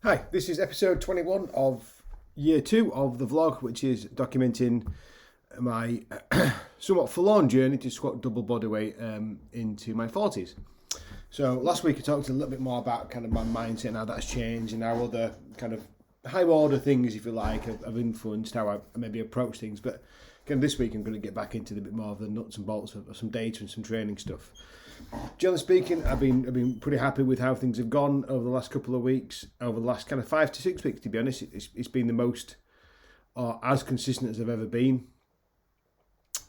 Hi, this is episode 21 of year 2 of the vlog, which is documenting my somewhat forlorn journey to squat double body weight into my 40s. So last week I talked a little bit more about kind of my mindset and how that's changed and how other kind of high order things, if you like, have influenced how I maybe approach things. But again, this week I'm going to get back into a bit more of the nuts and bolts of some data and some training stuff. Generally speaking, I've been pretty happy with how things have gone over the last couple of weeks. Over the last kind of 5 to 6 weeks, to be honest, it's been the most or as consistent as I've ever been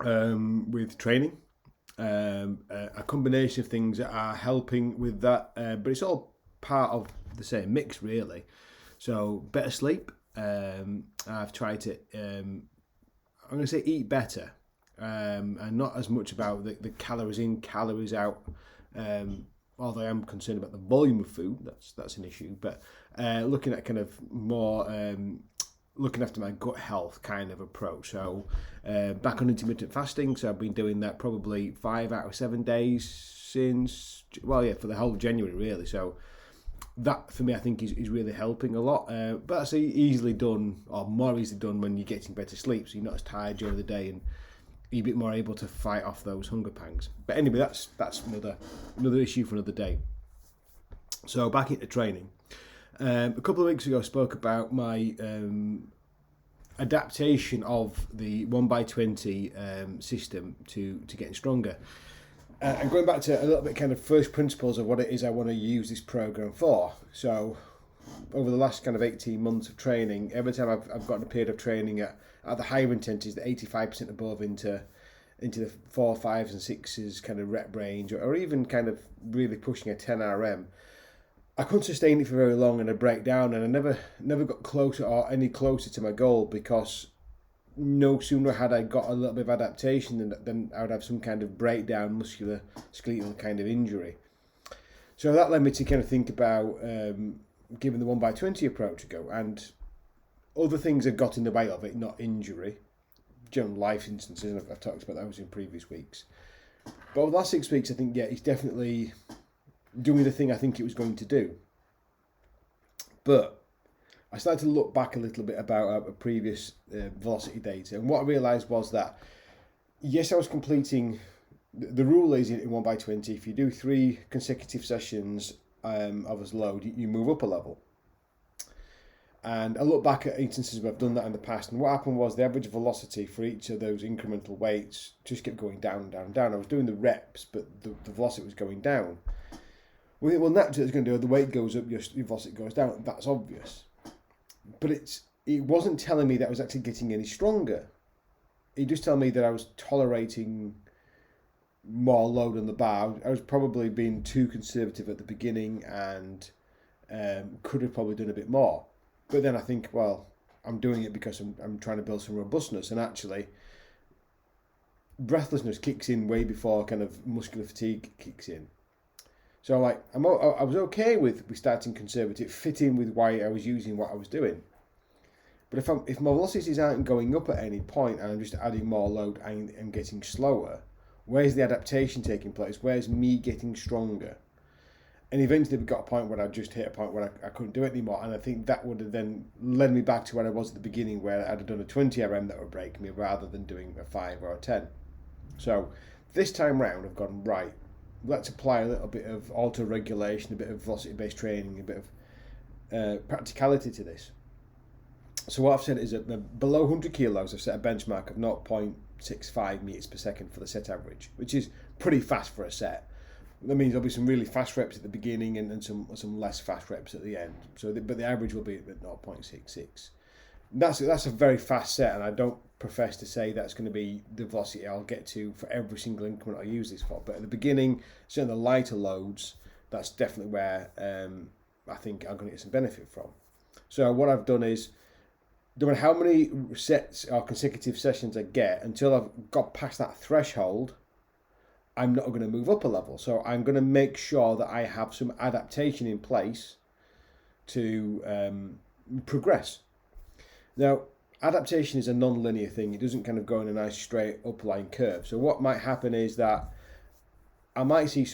with training. A combination of things that are helping with that, but it's all part of the same mix, really. So better sleep. I've tried to, I'm going to say eat better. And not as much about the calories in, calories out. Although I am concerned about the volume of food, that's an issue. But looking at kind of more looking after my gut health kind of approach. So back on intermittent fasting. So I've been doing that probably 5 out of 7 days since, for the whole of January really. So that for me I think is really helping a lot. But that's easily done, or more easily done when you're getting better sleep. So you're not as tired during the day and you're a bit more able to fight off those hunger pangs. But anyway, that's another issue for another day. So back into training. A couple of weeks ago I spoke about my adaptation of the 1x20 system to getting stronger. And going back to a little bit kind of first principles of what it is I want to use this program for. So over the last kind of 18 months of training, every time I've gotten a period of training at the higher intensities, the 85% above into the 4, 5s and 6s kind of rep range, or even kind of really pushing a 10 RM, I couldn't sustain it for very long and I'd break down, and I never got closer or any closer to my goal, because no sooner had I got a little bit of adaptation than I would have some kind of breakdown, muscular skeletal kind of injury. So that led me to kind of think about giving the 1x20 approach a go, and other things have got in the way of it, not injury, general life instances, and I've talked about those in previous weeks. But over the last 6 weeks, I think, it's definitely doing the thing I think it was going to do. But I started to look back a little bit about a previous velocity data, and what I realised was that, yes, I was completing, the rule is in 1x20, if you do 3 consecutive sessions of as load, you move up a level. And I look back at instances where I've done that in the past, and what happened was the average velocity for each of those incremental weights just kept going down, down, down. I was doing the reps, but the velocity was going down. Well, naturally it's going to do, the weight goes up, your velocity goes down. That's obvious. But it wasn't telling me that I was actually getting any stronger. It just told me that I was tolerating more load on the bar. I was probably being too conservative at the beginning and could have probably done a bit more. But then I think, well, I'm doing it because I'm trying to build some robustness, and actually breathlessness kicks in way before kind of muscular fatigue kicks in. So I was okay with starting conservative, fitting with why I was using what I was doing. But if my velocities aren't going up at any point and I'm just adding more load and I'm getting slower, where's the adaptation taking place? Where's me getting stronger? And eventually we got a point where I just hit a point where I couldn't do it anymore. And I think that would have then led me back to where I was at the beginning, where I'd have done a 20 RM that would break me rather than doing a 5 or a 10. So this time round I've gone, right, let's apply a little bit of auto-regulation, a bit of velocity-based training, a bit of practicality to this. So what I've said is that below 100 kilos I've set a benchmark of 0.65 meters per second for the set average, which is pretty fast for a set. That means there'll be some really fast reps at the beginning and some less fast reps at the end. But the average will be at 0.66. That's a very fast set, and I don't profess to say that's going to be the velocity I'll get to for every single increment I use this for. But at the beginning, certainly the lighter loads, that's definitely where I think I'm going to get some benefit from. So what I've done is, no matter how many sets or consecutive sessions I get, until I've got past that threshold, I'm not going to move up a level. So I'm going to make sure that I have some adaptation in place to progress. Now, adaptation is a non-linear thing. It doesn't kind of go in a nice straight upline curve. So what might happen is that I might see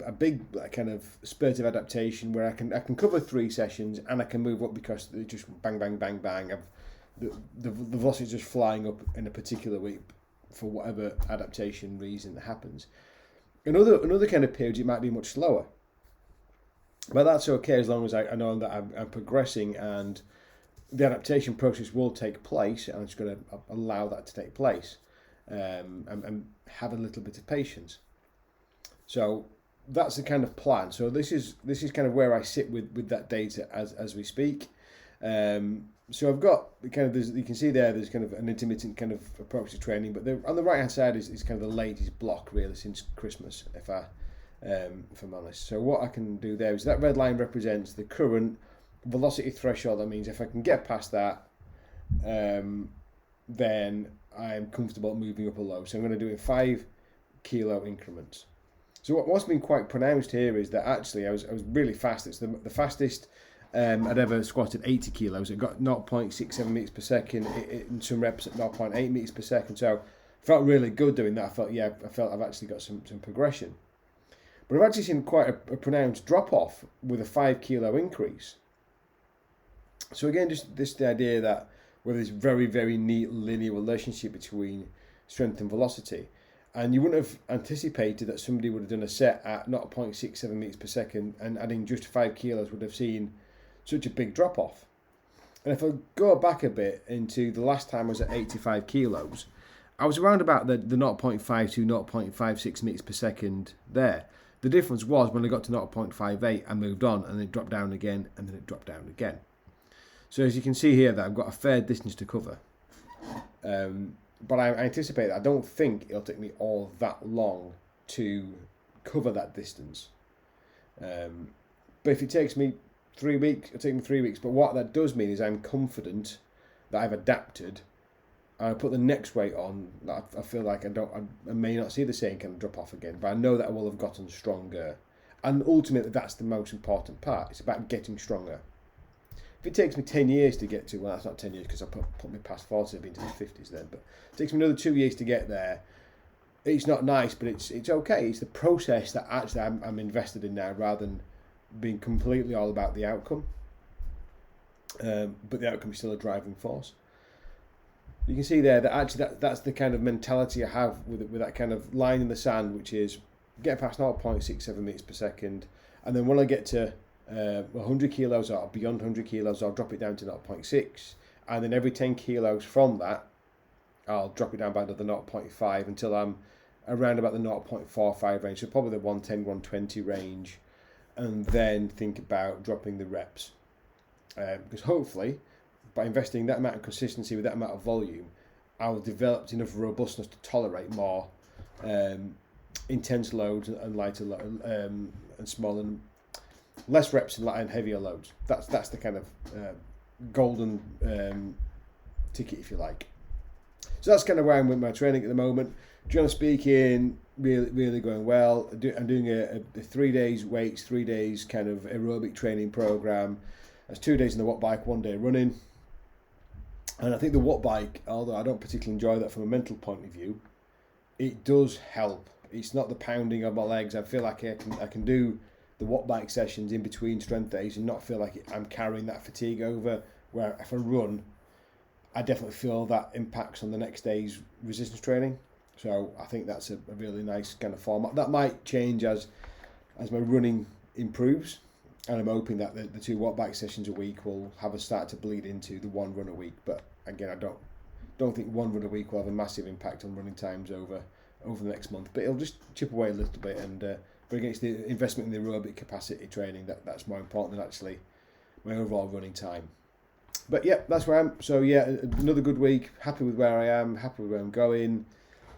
a big kind of spurt of adaptation where I can cover 3 sessions and I can move up because it just bang bang bang bang. The velocity is just flying up in a particular week for whatever adaptation reason that happens. Another kind of periods it might be much slower, but that's okay as long as I know that I'm progressing and the adaptation process will take place, and I'm just going to allow that to take place, and have a little bit of patience. So that's the kind of plan. So this is kind of where I sit with that data as we speak. So I've got kind of, you can see there's kind of an intermittent kind of approach to training, but on the right hand side is kind of the latest block really since Christmas, if I'm honest. So what I can do there is that red line represents the current velocity threshold. That means if I can get past that, then I'm comfortable moving up a load. So I'm going to do it in 5 kilo increments. So what's been quite pronounced here is that actually I was really fast. It's the fastest I'd ever squatted 80 kilos. It got 0.67 meters per second in some reps at 0.8 meters per second. So I felt really good doing that. I felt I've actually got some progression. But I've actually seen quite a pronounced drop off with a 5 kilo increase. So again, just the idea that where there's very, very neat linear relationship between strength and velocity. And you wouldn't have anticipated that somebody would have done a set at 0.67 meters per second and adding just 5 kilos would have seen such a big drop off. And if I go back a bit into the last time I was at 85 kilos, I was around about the 0.5 to 0.56 meters per second there. The difference was when I got to 0.58, I moved on and it dropped down again and then it dropped down again. So as you can see here that I've got a fair distance to cover. But I anticipate that I don't think it'll take me all that long to cover that distance. But if it takes me 3 weeks, it'll take me 3 weeks. But what that does mean is I'm confident that I've adapted. I put the next weight on. I feel like I may not see the same kind of drop off again, but I know that I will have gotten stronger. And ultimately, that's the most important part. It's about getting stronger. If it takes me 10 years to get to, well, that's not 10 years because I put me past 40, I've been to the 50s then, but it takes me another 2 years to get there. It's not nice, but it's okay. It's the process that actually I'm invested in now rather than being completely all about the outcome. But the outcome is still a driving force. You can see there that actually that's the kind of mentality I have with that kind of line in the sand, which is get past 0.67 meters per second, and then when I get to 100 kilos or beyond 100 kilos, I'll drop it down to 0.6, and then every 10 kilos from that, I'll drop it down by another 0.5 until I'm around about the 0.45 range, so probably the 110, 120 range, and then think about dropping the reps. Because hopefully, by investing that amount of consistency with that amount of volume, I'll develop enough robustness to tolerate more intense loads and lighter and smaller, less reps and heavier loads. That's the kind of golden ticket, if you like. So that's kind of where I'm with my training at the moment. Generally speaking, really going well. I'm doing a 3 days weights, 3 days kind of aerobic training program. That's 2 days in the watt bike, 1 day running. And I think the watt bike, although I don't particularly enjoy that from a mental point of view, it does help. It's not the pounding of my legs. I feel like I can do the watt bike sessions in between strength days and not feel like I'm carrying that fatigue over, where if I run, I definitely feel that impacts on the next day's resistance training. So I think that's a really nice kind of format. That might change as my running improves, and I'm hoping that the 2 watt bike sessions a week will have a start to bleed into the 1 run a week. But again, I don't think 1 run a week will have a massive impact on running times over the next month. But it'll just chip away a little bit, and but against the investment in the aerobic capacity training, that's more important than actually my overall running time. But yeah, that's where I am. So yeah, another good week. Happy with where I am. Happy with where I'm going.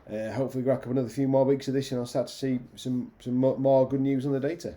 Hopefully, rack up another few more weeks of this, and I'll start to see some more good news on the data.